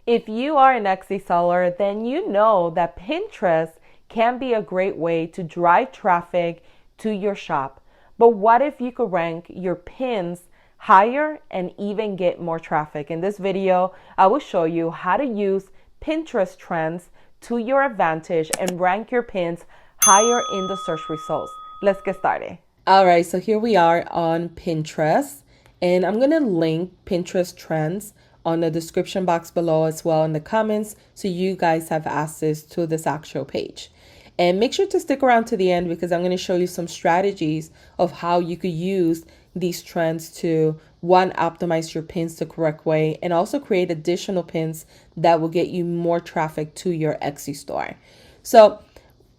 If you are an Etsy seller, then you know that Pinterest can be a great way to drive traffic to your shop. But what if you could rank your pins higher and even get more traffic? In this video, I will show you how to use Pinterest trends to your advantage and rank your pins higher in the search results. Let's get started. All right, so here we are on Pinterest, and I'm gonna link Pinterest trends on the description box below as well in the comments so you guys have access to this actual page. And make sure to stick around to the end because I'm going to show you some strategies of how you could use these trends to, one, optimize your pins the correct way and also create additional pins that will get you more traffic to your Etsy store. So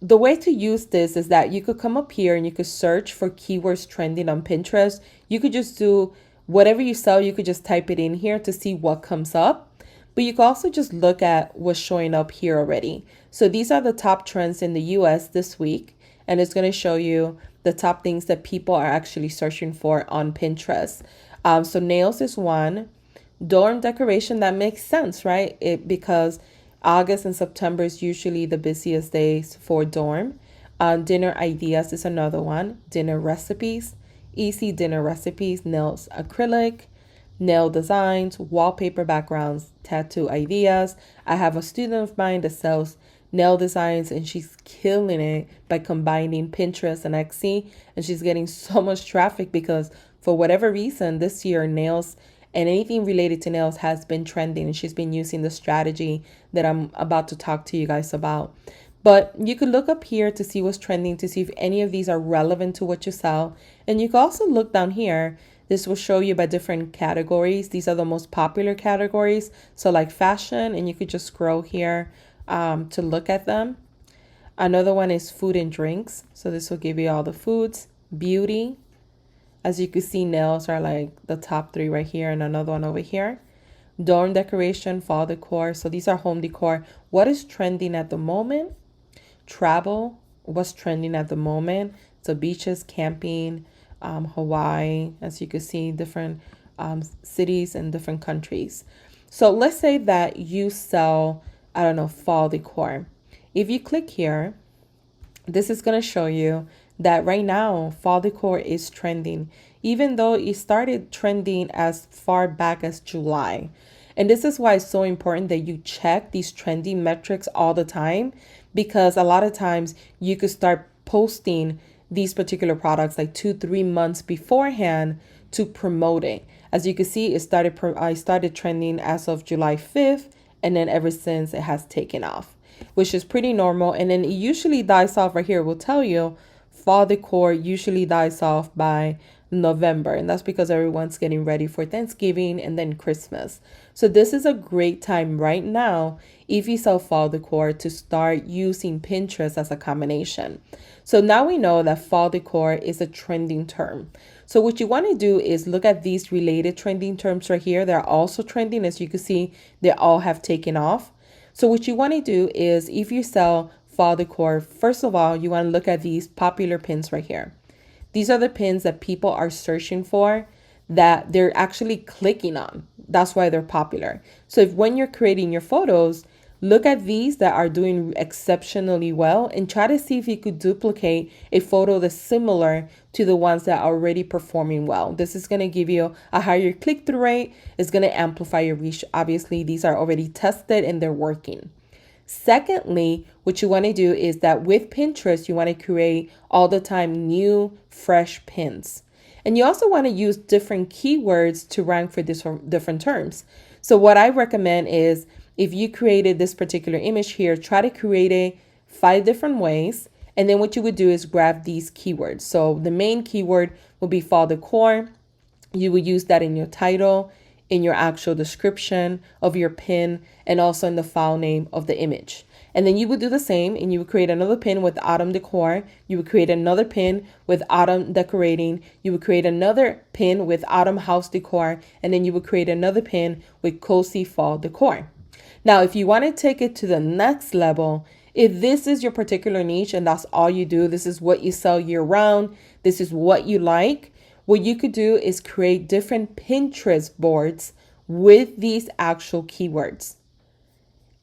the way to use this is that you could come up here and you could search for keywords trending on Pinterest. You could just do whatever you sell, you could just type it in here to see what comes up. But you can also just look at what's showing up here already. So these are the top trends in the US this week, and it's going to show you the top things that people are actually searching for on Pinterest. So nails is one. Dorm decoration, that makes sense, right? Because August and September is usually the busiest days for dorm. Dinner ideas is another one. Dinner recipes, easy dinner recipes, nails acrylic, nail designs, wallpaper backgrounds, tattoo ideas. I have a student of mine that sells nail designs and she's killing it by combining Pinterest and Etsy, and she's getting so much traffic because for whatever reason this year nails and anything related to nails has been trending, and she's been using the strategy that I'm about to talk to you guys about. But you could look up here to see what's trending, to see if any of these are relevant to what you sell. And you can also look down here. This will show you by different categories. These are the most popular categories. So like fashion, and you could just scroll here to look at them. Another one is food and drinks. So this will give you all the foods. Beauty. As you can see, nails are like the top three right here, and another one over here. Dorm decoration, fall decor. So these are home decor. What is trending at the moment? Travel. What's trending at the moment? So beaches, camping, Hawaii, as you can see, different cities and different countries. So let's say that you sell, I don't know, fall decor. If you click here, this is going to show you that right now fall decor is trending, even though it started trending as far back as July. And this is why it's so important that you check these trending metrics all the time, because a lot of times you could start posting these particular products like 2-3 months beforehand to promote it. As you can see, I started trending as of July 5th, and then ever since it has taken off, which is pretty normal. And then it usually dies off right here. We'll tell you fall decor usually dies off by November, and that's because everyone's getting ready for Thanksgiving and then Christmas. So this is a great time right now if you sell fall decor to start using Pinterest as a combination. So now we know that fall decor is a trending term. So what you want to do is look at these related trending terms right here. They're also trending. As you can see, they all have taken off. So what you want to do is, if you sell fall decor, first of all, you want to look at these popular pins right here. These are the pins that people are searching for, that they're actually clicking on. That's why they're popular. So if when you're creating your photos, look at these that are doing exceptionally well and try to see if you could duplicate a photo that's similar to the ones that are already performing well. This is going to give you a higher click-through rate. It's going to amplify your reach. Obviously, these are already tested and they're working. Secondly, what you want to do is that with Pinterest, you want to create all the time new, fresh pins. And you also want to use different keywords to rank for different terms. So what I recommend is, if you created this particular image here, try to create it 5 different ways. And then what you would do is grab these keywords. So the main keyword will be fall decor. You would use that in your title, in your actual description of your pin, and also in the file name of the image. And then you would do the same, and you would create another pin with autumn decor. You would create another pin with autumn decorating. You would create another pin with autumn house decor. And then you would create another pin with cozy fall decor. Now, if you want to take it to the next level, if this is your particular niche and that's all you do, this is what you sell year round, this is what you like, what you could do is create different Pinterest boards with these actual keywords.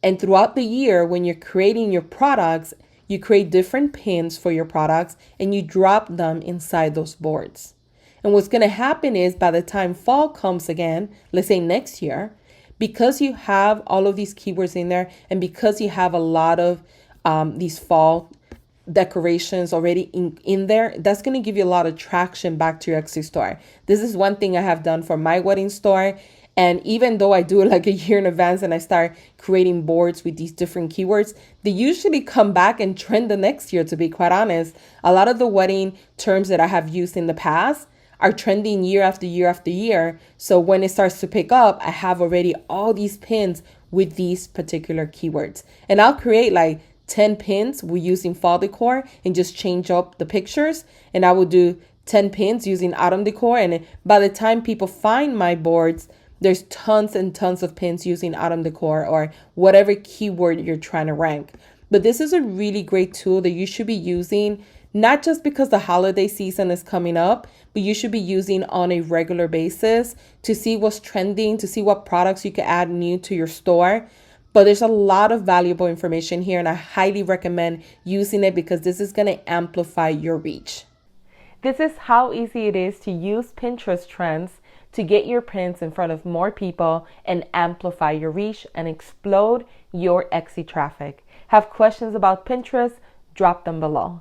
And throughout the year, when you're creating your products, you create different pins for your products and you drop them inside those boards. And what's going to happen is by the time fall comes again, let's say next year, because you have all of these keywords in there and because you have a lot of these fall decorations already in there, that's going to give you a lot of traction back to your Etsy store. This is one thing I have done for my wedding store. And even though I do it like a year in advance and I start creating boards with these different keywords, they usually come back and trend the next year, to be quite honest. A lot of the wedding terms that I have used in the past are trending year after year after year. So when it starts to pick up, I have already all these pins with these particular keywords. And I'll create like 10 pins we're using fall decor and just change up the pictures. And I will do 10 pins using autumn decor. And by the time people find my boards, there's tons and tons of pins using autumn decor or whatever keyword you're trying to rank. But this is a really great tool that you should be using, not just because the holiday season is coming up, but you should be using on a regular basis to see what's trending, to see what products you can add new to your store. But there's a lot of valuable information here, and I highly recommend using it because this is going to amplify your reach. This is how easy it is to use Pinterest trends to get your pins in front of more people and amplify your reach and explode your Etsy traffic. Have questions about Pinterest? Drop them below.